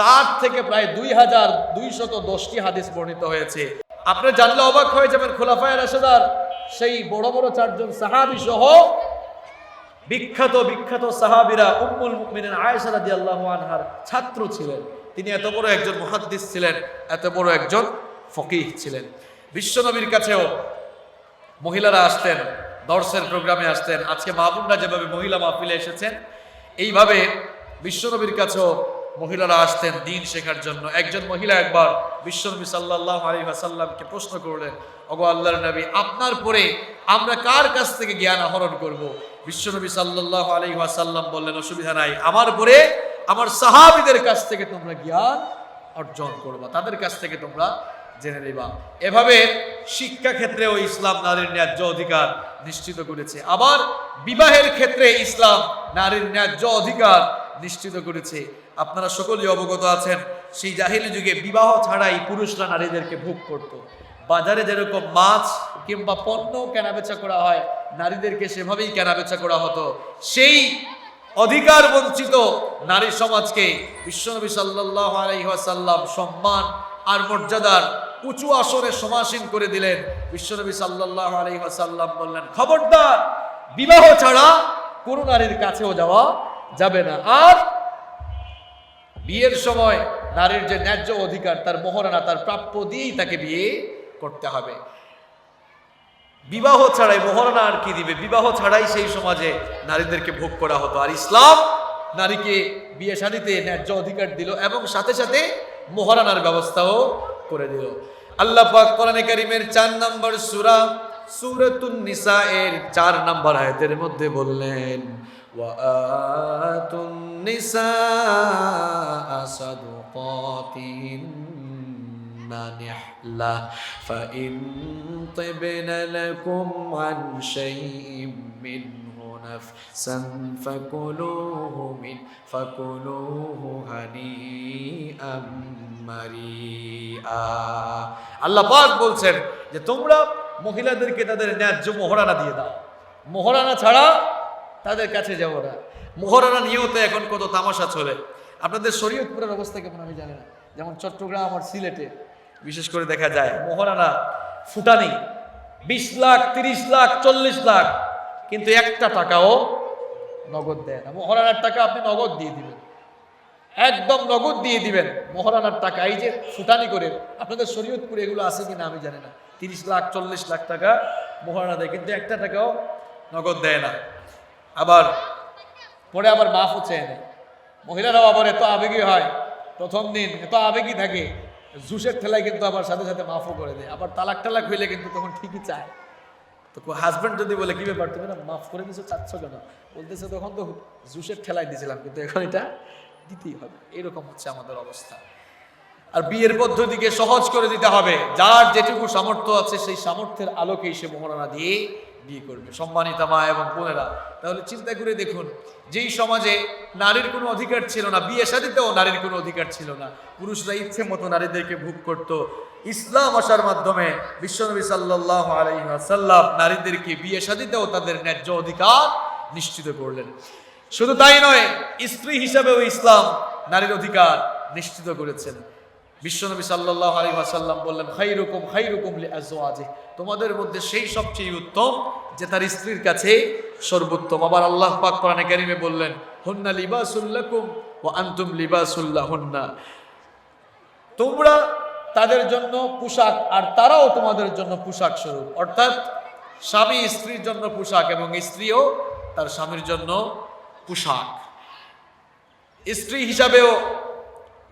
তার থেকে প্রায় 2210টি হাদিস বর্ণিত হয়েছে। আপনি জানলে অবাক হয়ে যাবেন, খোলাফায়ে রাশিদার সেই বড় বড় 4 জন সাহাবী সহ বিখ্যাত বিখ্যাত সাহাবীরা উম্মুল মুমিনিন আয়েশা রাদিয়াল্লাহু আনহার ছাত্র ছিলেন। তিনি এত বড় একজন মুহাদ্দিস ছিলেন, এত বড় একজন ফকিহ ছিলেন। বিশ্বনবীর কাছেও মহিলারা আসতেন, দর্সের প্রোগ্রামে আসতেন। আজকে মা বোনরা যেভাবে মহিলা মাহফিলে এসেছেন, এইভাবে বিশ্বনবীর কাছেও মহিলারা আসতেন দ্বীন শেখার জন্য। একজন মহিলা একবার বিশ্বনবী সাল্লাল্লাহু আলাইহি ওয়াসাল্লামকে প্রশ্ন করলেন, ওগো আল্লাহর নবী, আপনার পরে আমরা কার কাছ থেকে জ্ঞান আহরণ করব? বিশ্বনবী সাল্লাল্লাহু আলাইহি ওয়াসাল্লাম বললেন, অসুবিধা নাই, আমার পরে আমার সাহাবীদের কাছ থেকে তোমরা জ্ঞান অর্জন করবা, তাদের কাছ থেকে তোমরা জেনে নেবা। এভাবে শিক্ষা ক্ষেত্রেও ইসলাম নারীর ন্যায্য অধিকার নিশ্চিত করেছে। আবার বিবাহের ক্ষেত্রে ইসলাম নারীর ন্যায্য অধিকার নিশ্চিত করেছে। আপনারা সকলেই অবগত আছেন, সেই জাহিলি যুগে বিবাহ ছাড়াই পুরুষরা নারীদেরকে ভোগ করত। বাজারে যেরকম মাছ কিংবা পণ্য কেনাবেচা করা হয়, নারীদেরকে সেভাবেই কেনাবেচা করা হতো। সেই অধিকার বঞ্চিত নারী সমাজকে বিশ্বনবী সাল্লাল্লাহু আলাইহি ওয়াসাল্লাম সম্মান আর মর্যাদার উঁচু আসরে সমাসীন করে দিলেন। বিশ্বনবী সাল্লাল্লাহু আলাইহি ওয়াসাল্লাম বললেন, খবরদার, বিবাহ ছাড়া কোন নারীর কাছেও যাওয়া যাবে না। আর বিয়ের সময় নারীর যে ন্যায্য অধিকার, তার মোহরানা, তার প্রাপ্য দিয়েই তাকে বিয়ে করতে হবে। বিবাহ ছাড়াই মোহরানা আর কি দিবে? বিবাহ ছাড়াই সেই সমাজে নারীদেরকে ভোগ করা হতো। আর ইসলাম নারীকে বিয়ে শাদীতে ন্যায্য অধিকার দিল এবং সাথে সাথে মোহরানার ব্যবস্থাও করে দিল। আল্লাহ পাক কোরআনে কারীমের 4 নম্বর সূরা সূরাতুন নিসা এর 4 নম্বর আয়াতের মধ্যে বললেন, ওয়া আতুন নিসা সাদুকাতিহিন্না নিহলা ফাইন তিবনা লাকুম আন শাইইন মিনহু নাফসান ফাকুলুহু হানিআম মারিআ। আল্লাহ পাক বলছেন যে তোমরা মহিলাদেরকে তাদের ন্যায্য মোহরানা দিয়ে দাও, মোহরানা ছাড়া তাদের কাছে যাবো না। মোহরানা নিয়েও তো এখন কত তামাশা চলে। আপনাদের শরীয়তপুরের অবস্থা কেমন আমি জানি না, যেমন চট্টগ্রাম আর সিলেটে বিশেষ করে দেখা যায় মোহরানা ফুটানি 20 লাখ, 30 লাখ, 40 লাখ, কিন্তু একটা টাকাও নগদ দেয় না। মোহরানার টাকা আপনি নগদ দিয়ে দিবেন, একদম নগদ দিয়ে দিবেন মোহরানার টাকা। এই যে ফুটানি করে, আপনাদের শরীয়তপুরে এগুলো আছে কিনা আমি জানি না, 30 লাখ 40 লাখ টাকা মোহরানা দেয়, কিন্তু একটা টাকাও নগদ দেয় না। আবার পরে আবার মাফও চেয়ে নেয়। মহিলারাও আবার এত আবেগী হয়, প্রথম দিন এত আবেগী থাকে, জুসের ঠেলায় কিন্তু আবার সাথে সাথে মাফও করে দেয়। আবার তালাক টালাক হইলে কিন্তু তখন ঠিকই চায়। তো হাজব্যান্ড যদি বলে, কি ব্যাপার, তুমি না মাফ করে দিছো, চাচ্ছ কেন? বলতেছে, তখন তো জুসের ঠেলায় দিয়েছিলাম, কিন্তু এখন এটা দিতেই হবে। এরকম হচ্ছে আমাদের অবস্থা। আর বিয়ের পদ্ধতিকে সহজ করে দিতে হবে। যার যেটুকু সামর্থ্য আছে সেই সামর্থ্যের আলোকেই সে মোহরানা দিয়ে বিয়ে করবে। সম্মানিতা মা এবং বোনেরা, তাহলে চিন্তা করে দেখুন, যেই সমাজে নারীর কোনো অধিকার ছিল না, বিয়ে শাদীতেও নারীর কোনো অধিকার ছিল না, পুরুষরা ইচ্ছে মতো নারীদেরকে ভোগ করত, ইসলাম আসার মাধ্যমে বিশ্বনবী সাল্লাল্লাহু আলাইহি ওয়াসাল্লাম নারীদেরকে বিয়ে শাদীতেও তাদের ন্যায্য অধিকার নিশ্চিত করলেন। শুধু তাই নয়, স্ত্রী হিসাবেও ইসলাম নারীর অধিকার নিশ্চিত করেছেন। বিশ্বনবী সাল্লাল্লাহু আলাইহি ওয়াসাল্লাম বললেন, খাইরুকুম লিআজওয়াজিহি, তোমাদের মধ্যে সেই সবচেয়ে উত্তম যে তার স্ত্রীর কাছে সর্বোত্তম। আবার আল্লাহ পাক কোরআনে কারীমে বললেন, হুন্না লিবাসুল লাকুম ওয়া আনতুম লিবাসুল লাহুন্না, তোমরা তাদের জন্য পোশাক আর তারাও তোমাদের জন্য পোশাক স্বরূপ। অর্থাৎ স্বামী স্ত্রীর জন্য পোশাক এবং স্ত্রীও তার স্বামীর জন্য পোশাক। স্ত্রী হিসাবেও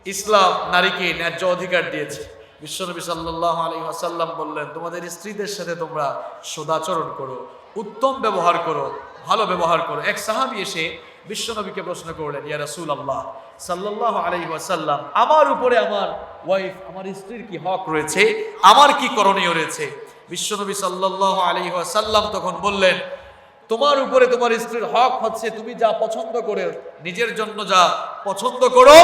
ইসলাম নারীকে ন্যায্য অধিকার দিয়েছে। বিশ্বনবী সাল্লাল্লাহু আলাইহি ওয়াসাল্লাম বললেন, তোমাদের স্ত্রীদের সাথে তোমরা সদাচরণ করো, উত্তম ব্যবহার করো, ভালো ব্যবহার করো। এক সাহাবী এসে বিশ্বনবীকে প্রশ্ন করলেন, ইয়া রাসূলুল্লাহ সাল্লাল্লাহু আলাইহি ওয়াসাল্লাম, আমার উপরে আমার ওয়াইফ, আমার স্ত্রীর কি হক রয়েছে, আমার কি করণীয় রয়েছে? বিশ্বনবী সাল্লাল্লাহু আলাইহি ওয়াসাল্লাম তখন বললেন, তোমার উপরে তোমার স্ত্রীর হক হচ্ছে তুমি যা পছন্দ করে, নিজের জন্য যা পছন্দ করো,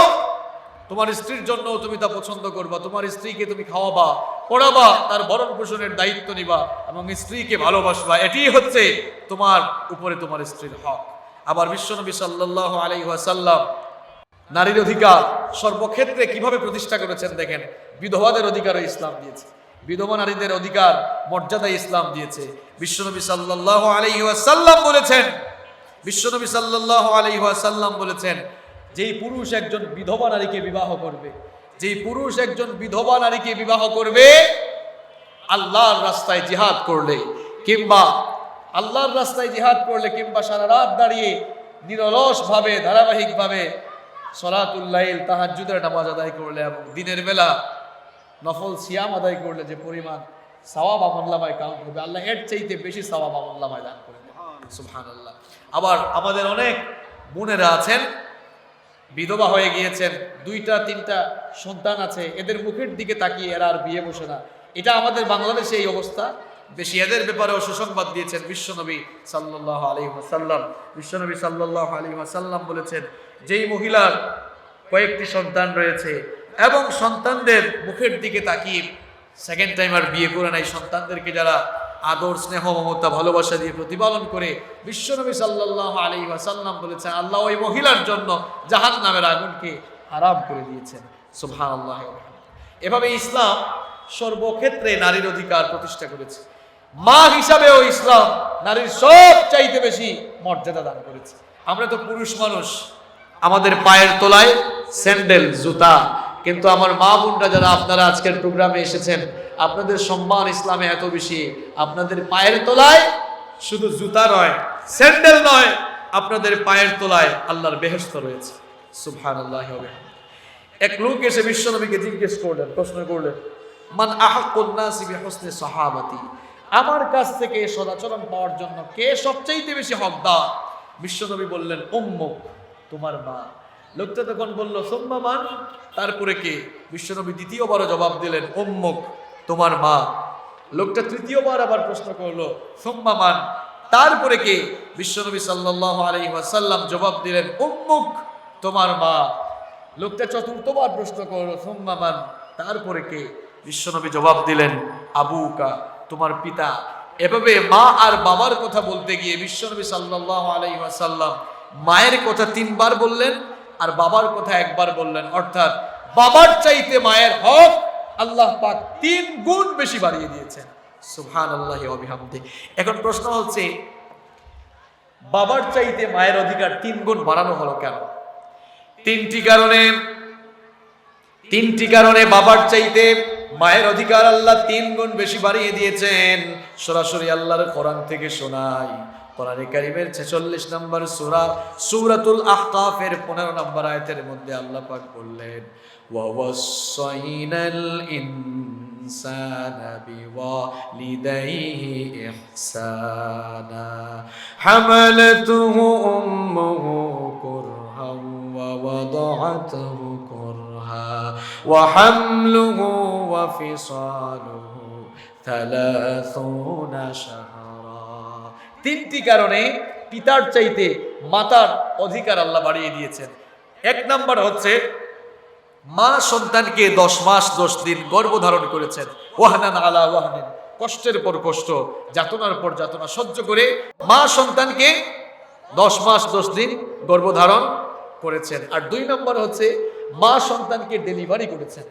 তোমার স্ত্রীর জন্য তুমি তা পছন্দ করবা। তোমার স্ত্রীকে তুমি খাওয়াবা, পড়াবা, তার ভরণ পোষণের দায়িত্ব নিবা এবং স্ত্রীকে ভালোবাসবা, এটিই হচ্ছে তোমার উপরে তোমার স্ত্রীর হক। আবার বিশ্বনবী সাল্লাল্লাহু আলাইহি ওয়াসাল্লাম নারীর অধিকার সর্বক্ষেত্রে কিভাবে প্রতিষ্ঠা করেছেন দেখেন। বিধবাদের অধিকারও ইসলাম দিয়েছে, বিধবা নারীদের অধিকার মর্যাদা ইসলাম দিয়েছে। বিশ্বনবী সাল্লাল্লাহু আলাইহি ওয়াসাল্লাম বলেছেন, বিশ্বনবী সাল্লাল্লাহু আলাইহি ওয়াসাল্লাম বলেছেন, যেই পুরুষ একজন বিধবা নারীকে বিবাহ করবে, যেই পুরুষ একজন বিধবা নারীকে বিবাহ করবে, আল্লাহর রাস্তায় জিহাদ করলে কিংবা আল্লাহর রাস্তায় জিহাদ করলে কিংবা সারা রাত দাঁড়িয়ে নিরলস ভাবে ধারাবাহিকভাবে সলাতুল লাইল তাহাজ্জুদের নামাজ আদায় করলে এবং দিনের বেলা নফল সিয়াম আদায় করলে যে পরিমাণ সওয়াব আমলনামায় কাউন্ট হবে, আল্লাহ এর চাইতে বেশি সওয়াব আমলনামায় দান করে দেন। সুবহানাল্লাহ। আবার আমাদের অনেক বোনেরা আছেন, বিধবা হয়ে গিয়েছেন, 2টা 3টা সন্তান আছে, এদের মুখের দিকে তাকিয়ে এরা আর বিয়ে বসে না। এটা আমাদের বাংলাদেশে এই অবস্থা বেশি। এদের ব্যাপারেও সুসংবাদ দিয়েছেন বিশ্বনবী সাল্লাল্লাহু আলাইহি ওয়াসাল্লাম। বিশ্বনবী সাল্লাল্লাহু আলাইহি ওয়াসাল্লাম বলেছেন, যেই মহিলার কয়েকটি সন্তান রয়েছে এবং সন্তানদের মুখের দিকে তাকিয়ে সেকেন্ড টাইম আর বিয়ে করে নাই, সন্তানদেরকে যারা আদর স্নেহ মমতা ভালোবাসা দিয়ে প্রতিপালন করে, বিশ্বনবী সাল্লাল্লাহু আলাইহি ওয়াসাল্লাম বলেছেন, আল্লাহ ওই মহিলার জন্য জাহান্নামের আগুনকে হারাম করে দিয়েছেন। সুবহানাল্লাহ। এভাবে ইসলাম সর্বক্ষেত্রে নারীর অধিকার প্রতিষ্ঠা করেছে। মা হিসাবেও ইসলাম নারীর সব চাইতে বেশি মর্যাদা দান করেছে। আমরা তো পুরুষ মানুষ, আমাদের পায়ের তলায় স্যান্ডেল জুতা, কিন্তু আমার মা বোনরা যারা আপনারা আজকের প্রোগ্রামে এসেছেন, আপনাদের সম্মান ইসলামে এত বেশি, আপনাদের পায়ের তলায় শুধু জুতা নয়, স্যান্ডেল নয়, আপনাদের পায়ের তলায় আল্লাহর বেহেশত রয়েছে। সুবহানাল্লাহি ওয়া বিহামদিহি। এক লোক এসে বিশ্বনবীকে জিজ্ঞেস করলেন, প্রশ্ন করলেন, মান আহাক্কুন নাসি বিহুসনি সাহাবাতি, আমার কাছ থেকে সদাচরণ পাওয়ার জন্য কে সবচেয়ে বেশি হকদার? বিশ্বনবী বললেন, উম্মুক, তোমার মা। লোকটা তখন বলল, সুম্মা মান, তারপরে কে? বিশ্বনবী দ্বিতীয়বারও জবাব দিলেন, উম্মুক, তোমার মা। লোকটা তৃতীয়বার আবার প্রশ্ন করলো, সুম্মা মান, তারপরে কে? বিশ্বনবী সাল্লাল্লাহু আলাইহি ওয়াসাল্লাম জবাব দিলেন, উম্মুক, তোমার মা। লোকটা চতুর্থবার প্রশ্ন করলো, সুম্মা মান, তারপরে কে? বিশ্বনবী জবাব দিলেন, আবুকা, তোমার পিতা। এভাবে মা আর বাবার কথা বলতে গিয়ে বিশ্বনবী সাল্লাল্লাহু আলাইহি ওয়াসাল্লাম মায়ের কথা 3বার বললেন আর বাবার কথা 1বার বললেন। অর্থাৎ বাবার চাইতে মায়ের হক আল্লাহ পাক 3 গুণ বেশি বাড়িয়ে দিয়েছেন। সুবহানাল্লাহি ওয়া বিহামদিহি। এখন প্রশ্ন হচ্ছে, বাবার চাইতে মায়ের অধিকার 3 গুণ বাড়ানো হলো কেন? 3টি কারণে বাবার চাইতে মায়ের অধিকার আল্লাহ 3 গুণ বেশি বাড়িয়ে দিয়েছেন। সরাসরি আল্লাহর কোরআন থেকে শোনাই। কোরআনে কারীমের 46 নম্বর সূরা সূরাতুল আহকাফের 15 নম্বর আয়াতের মধ্যে আল্লাহ পাক বললেন, ওয়া ওয়াসাইনাল ইনসানা বিওয়ালিদাইহি ইহসানা হামালাতুহু উম্মুহু কুরহান ওয়া ওয়াদাআতুহু কুরহা وحمله وفصاله 30 شهرا। তিনটি কারণে পিতার চাইতে মাতার অধিকার আল্লাহ বাড়িয়ে দিয়েছেন। এক নাম্বার হচ্ছে মা সন্তানকে 10 মাস 10 দিন গর্ভধারণ করেছেন, ওয়াহনান আলা ওয়াহনিন, কষ্টের পর কষ্ট, যাতনার পর যাতনা সহ্য করে মা সন্তানকে 10 মাস 10 দিন গর্ভধারণ করেছেন। আর 2 নম্বর হচ্ছে মা সন্তানকে ডেলিভারি করেছেন।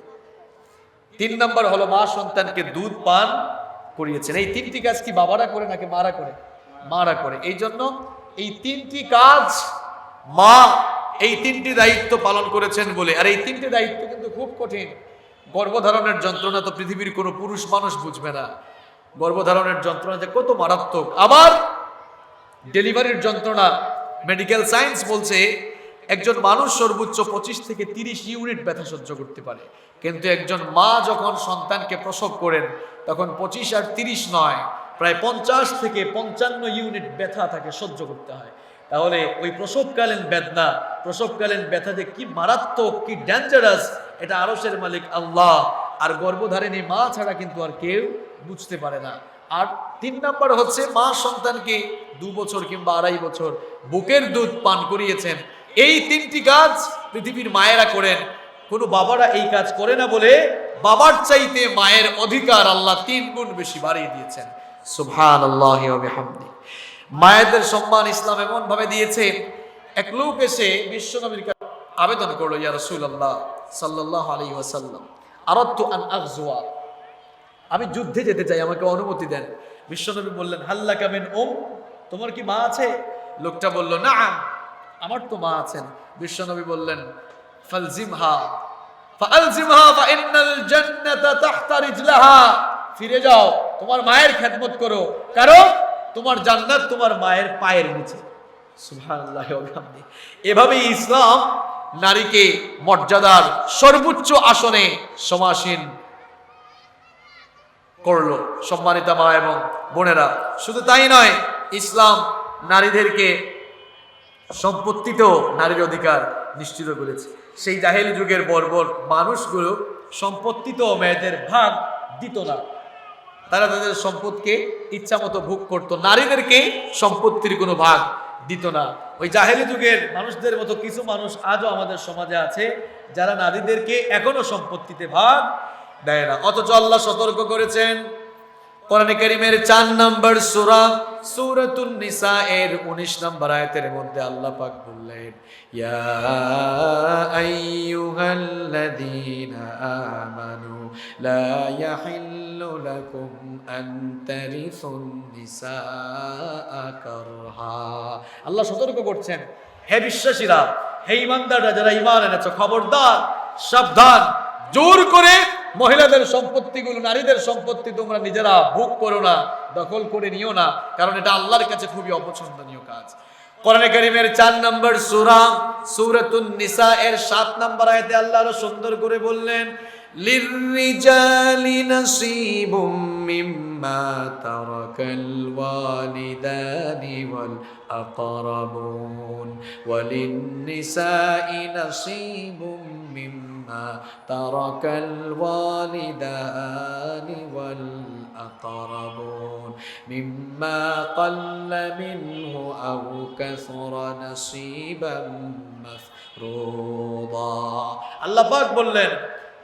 3 নম্বর হলো মা সন্তানকে দুধ পান করিয়েছেন। এই 3টি কাজ কি বাবারা করে নাকি মারা করে? মারা করে। এই জন্য এই 3টি কাজ মা এই 3টি দায়িত্ব পালন করেছেন বলে। আর এই 3টি দায়িত্ব কিন্তু খুব কঠিন। গর্ভধারণের যন্ত্রণা তো পৃথিবীর কোনো পুরুষ মানুষ বুঝবে না। গর্ভধারণের যন্ত্রণা যে কত মারাত্মক। আবার ডেলিভারির যন্ত্রণা, মেডিকেল সায়েন্স বলছে একজন মানুষ সর্বোচ্চ 25 থেকে 30 ইউনিট ব্যথা সহ্য করতে পারে, কিন্তু একজন মা যখন সন্তানকে প্রসব করেন তখন 25 আর 30 নয়, প্রায় 50 থেকে 55 ইউনিট ব্যথা তাকে সহ্য করতে হয়। তাহলে ওই প্রসবকালীন বেদনা, প্রসবকালীন ব্যথা যে কি মারাত্মক, কি ডেঞ্জারাস, এটা আরশের মালিক আল্লাহ আর গর্ভধারিণী মা ছাড়া কিন্তু আর কেউ বুঝতে পারে না। আর 3 নাম্বার হচ্ছে মা সন্তানকে 2 বছর কিংবা 2.5 বছর বুকের দুধ পান করিয়েছেন। এই 3টি কাজ পৃথিবীর মায়েরা করেন, কোনো বাবারা এই কাজ করে না বলে বাবার চাইতে মায়ের অধিকার আল্লাহ 3 গুণ বেশি বাড়িয়ে দিয়েছেন। সুবহানাল্লাহি ওয়া বিহামদি। মায়েদের সম্মান ইসলাম এমন ভাবে দিয়েছে, এক লোক এসে বিশ্বনবীর কাছে আবেদন করলো, ইয়া রাসূলুল্লাহ সাল্লাল্লাহু আলাইহি ওয়াসাল্লাম, আরাদতু আন আগজওয়া, আমি যুদ্ধে যেতে চাই, আমাকে অনুমতি দেন। বিশ্বনবী বললেন, হাল্লাকা মিন তোমার কি মা আছে? লোকটা বলল, নাআম, আমার তো মা আছেন। বিশ্বনবী বললেন, ফালজিমহা ফালজিমহা ফাইন্নাল জান্নাতা তাহতা রিজলাহা, ফিরে যাও, তোমার মায়ের খেদমত করো, কারণ তোমার জান্নাত তোমার মায়ের পায়ের নিচে। সুবহানাল্লাহি ওয়া বিহামদি। এভাবেই ইসলাম নারীকে মর্যাদার সর্বোচ্চ আসনে সমাসীন করলো। সম্মানিতা মা এবং বোনেরা, শুধু তাই নয়, ইসলাম নারীদেরকে সম্পত্তিতেও নারীর অধিকার নিশ্চিত করেছে। সেই জাহেলি যুগের বর্বর মানুষগুলো সম্পত্তিতেও মেয়েদের ভাগ দিত না, তারা তাদের সম্পদকে ইচ্ছা মতো ভোগ করত, নারীদেরকে সম্পত্তির কোনো ভাগ দিত না। ওই জাহেলি যুগের মানুষদের মতো কিছু মানুষ আজও আমাদের সমাজে আছে যারা নারীদেরকে এখনো সম্পত্তিতে ভাগ দেয় না। অথচ আল্লাহ সতর্ক করেছেন কোরআনে কারীমের 4 নম্বর সূরা সূরাতুন নিসা এর 19 নম্বর আয়াতের মধ্যে আল্লাহ পাক বললেন, ইয়া আইয়ুহাল্লাযীনা আমানু লা ইয়াহিল্লু লাকুম আন তারিসুন নিসা কারহা। আল্লাহ সতর্ক করছেন, হে বিশ্বাসীরা, হে ঈমানদাররা যারা ঈমান এনেছো, খবরদার, সাবধান, জোর করে মহিলাদের সম্পত্তিগুলো, নারীদের সম্পত্তি তোমরা নিজেরা ভোগ করো না, দখল করে নিও না, কারণ এটা আল্লাহর কাছে খুবই অপছন্দনীয় কাজ। কোরআনে কারীমের 4 নম্বর সূরা সূরাতুন নিসা এর 7 নম্বর আয়াতে আল্লাহ আরো সুন্দর করে বললেন, লিররিজালি নাসীবুম মিম্মা তারাকাল ওয়ালিদানি ওয়াল আকরাবুন ওয়ালিন-নিসাই নাসীবুম মিম্মা তারাকাল ওয়ালিদানি ওয়াল আকরাবুন মিম্মা ক্বাল্লা মিনহু আও কাসুরা নাসীবাম মাফরুদা। আল্লাহ পাক বললেন,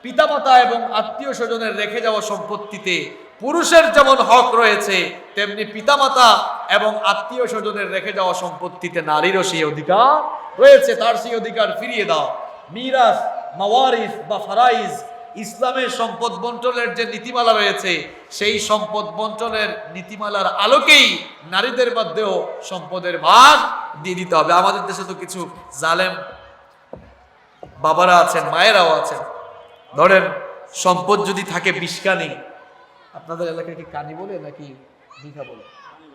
পিতামাতা এবং আত্মীয় স্বজনের রেখে যাওয়া সম্পত্তিতে পুরুষের যেমন হক রয়েছে, তেমনি পিতামাতা এবং আত্মীয় স্বজনের রেখে যাওয়া সম্পত্তিতে নারীরও সেই অধিকার রয়েছে। তার সেই অধিকার ফিরিয়ে দাও। মিরাস, মাওয়ারিস বা ফারাইজ, ইসলামের সম্পদ বন্টনের যে নীতিমালা রয়েছে, সেই সম্পদ বন্টনের নীতিমালার আলোকেই নারীদের মধ্যেও সম্পদের ভাগ দিয়ে দিতে হবে। আমাদের দেশে তো কিছু জালেম বাবারা আছেন, মায়েরাও আছেন, ধরেন সম্পদ যদি থাকে 20 কানি, আপনাদের এলাকায় কি কানি বলে নাকি বিঘা বলে?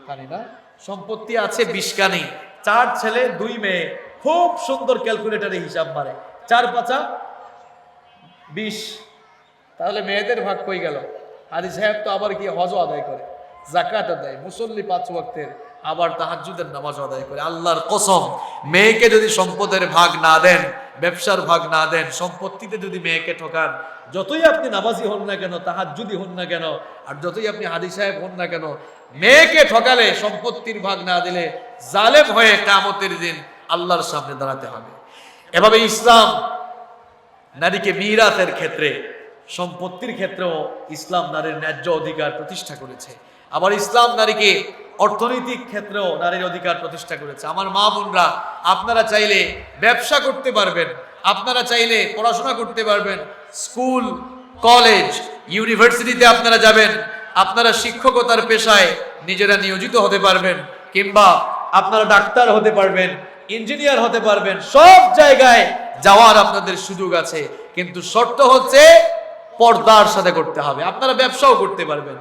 কানি না? সম্পত্তি আছে 20 কানি, 4 ছেলে 2 মেয়ে, খুব সুন্দর ক্যালকুলেটরে হিসাব মারে, 4 5 20, তাহলে মেয়েদের ভাগ কই গেল? হাজি সাহেব তো আবার কি হজ আদায় করে, যাকাত দেয়, মুসল্লি 5 ওয়াক্তের, আবার তাহাজ্জুদের নামাজ আদায় করে। আল্লাহর কসম, মেয়েকে যদি সম্পদের ভাগ না দেন, ব্যবসার ভাগ না দেন, সম্পত্তিতে যদি মেয়েকে ঠকান, যতই আপনি নামাজি হন না কেন, তাহাজ্জুদি হন না কেন, আর যতই আপনি হাদি সাহেব হন না কেন, মেয়েকে ঠকালে, সম্পত্তির ভাগ না দিলে, জালেম হয়ে কিয়ামতের দিন আল্লাহর সামনে দাঁড়াতে হবে। এভাবে ইসলাম নারীকে মিরাথের ক্ষেত্রে, সম্পত্তির ক্ষেত্রেও ইসলাম নারীর ন্যায্য অধিকার প্রতিষ্ঠা করেছে। আবার ইসলাম নারীকে অর্থনৈতিক ক্ষেত্রেও নারীর অধিকার প্রতিষ্ঠা করেছে। আমার মা বোনরা, আপনারা চাইলে ব্যবসা করতে পারবেন, আপনারা চাইলে পড়াশোনা করতে পারবেন, স্কুল, কলেজ, ইউনিভার্সিটিতে আপনারা যাবেন, আপনারা শিক্ষকতার পেশায় নিজেরা নিয়োজিত হতে পারবেন, কিংবা আপনারা ডাক্তার হতে পারবেন, ইঞ্জিনিয়ার হতে পারবেন, সব জায়গায় যাওয়ার আপনাদের সুযোগ আছে। কিন্তু শর্ত হচ্ছে পর্দার সাথে করতে হবে। আপনারা ব্যবসাও করতে পারবেন।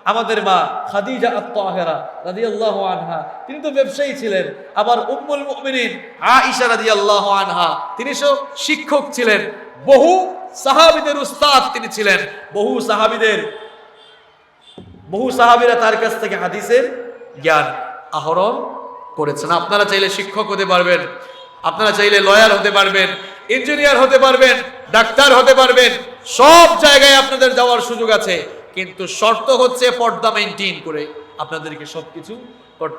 আমাদের মা খাদিজা আত-তাহেরা রাদিয়াল্লাহু আনহা, তিনি তো ব্যবসায়ী ছিলেন। আবার উম্মুল মুমিনিন আয়েশা রাদিয়াল্লাহু আনহা, তিনি শিক্ষক ছিলেন। বহু সাহাবীদের উস্তাদ তিনি ছিলেন। বহু সাহাবীরা তার কাছ থেকে হাদিসের জ্ঞান আহরণ করেছেন। আপনারা চাইলে শিক্ষক হতে পারবেন, আপনারা চাইলে লয়ার হতে পারবেন, ইঞ্জিনিয়ার হতে পারবেন, ডাক্তার হতে পারবেন, সব জায়গায় আপনাদের যাওয়ার সুযোগ আছে। কিন্তু শর্ত হচ্ছে পর্দা মেইনটেইন করে আপনাদেরকে সবকিছু করতে